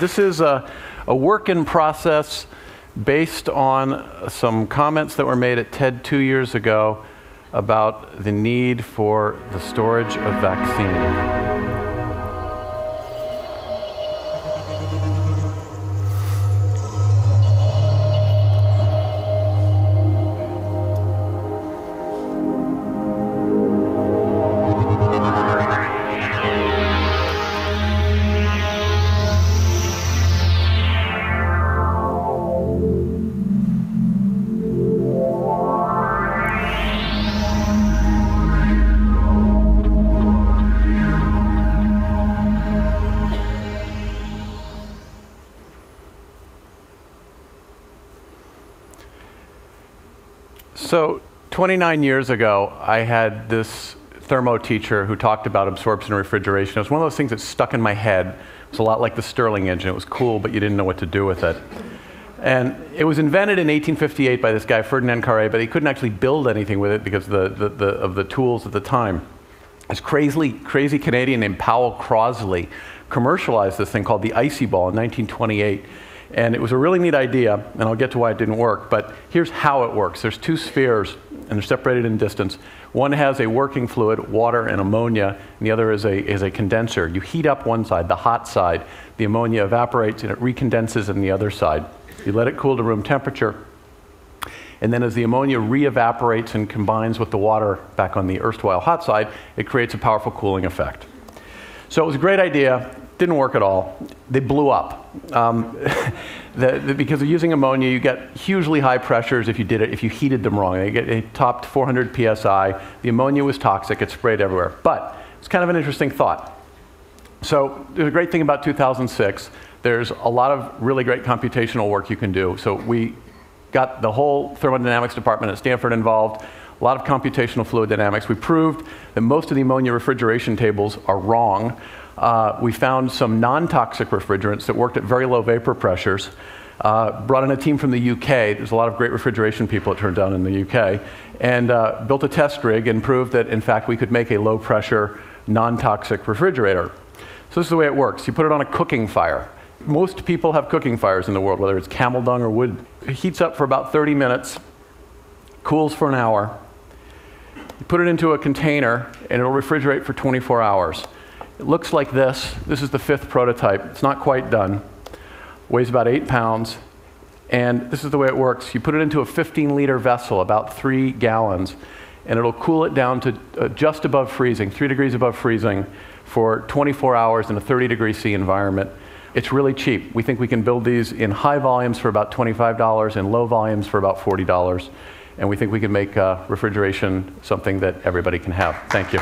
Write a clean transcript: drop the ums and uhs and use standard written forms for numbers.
This is a work in process based on some comments that were made at TED 2 years ago about the need for the storage of vaccine. So 29 years ago, I had this thermo teacher who talked about absorption and refrigeration. It was one of those things that stuck in my head. It was a lot like the Stirling engine. It was cool, but you didn't know what to do with it. And it was invented in 1858 by this guy, Ferdinand Carré, but he couldn't actually build anything with it because of the tools at the time. This crazy Canadian named Powell Crosley commercialized this thing called the Icy Ball in 1928. And it was a really neat idea, and I'll get to why it didn't work, but here's how it works. There's two spheres, and they're separated in distance. One has a working fluid, water and ammonia, and the other is a condenser. You heat up one side, the hot side. The ammonia evaporates, and it recondenses in the other side. You let it cool to room temperature, and then as the ammonia re-evaporates and combines with the water back on the erstwhile hot side, it creates a powerful cooling effect. So it was a great idea. Didn't work at all. They blew up. Because of using ammonia, you get hugely high pressures if you heated them wrong. It topped 400 psi. The ammonia was toxic. It sprayed everywhere. But it's kind of an interesting thought. So there's a great thing about 2006. There's a lot of really great computational work you can do. So we got the whole thermodynamics department at Stanford involved. A lot of computational fluid dynamics. We proved that most of the ammonia refrigeration tables are wrong. We found some non-toxic refrigerants that worked at very low vapor pressures. Brought in a team from the UK. There's a lot of great refrigeration people, it turned out, in the UK. And built a test rig and proved that, in fact, we could make a low-pressure, non-toxic refrigerator. So this is the way it works. You put it on a cooking fire. Most people have cooking fires in the world, whether it's camel dung or wood. It heats up for about 30 minutes, cools for an hour. You put it into a container, and it'll refrigerate for 24 hours. It looks like this. This is the 5th prototype. It's not quite done. Weighs about 8 pounds. And this is the way it works. You put it into a 15-liter vessel, about 3 gallons, and it'll cool it down to just above freezing, 3 degrees above freezing, for 24 hours in a 30-degree C environment. It's really cheap. We think we can build these in high volumes for about $25 and low volumes for about $40. And we think we can make refrigeration something that everybody can have. Thank you.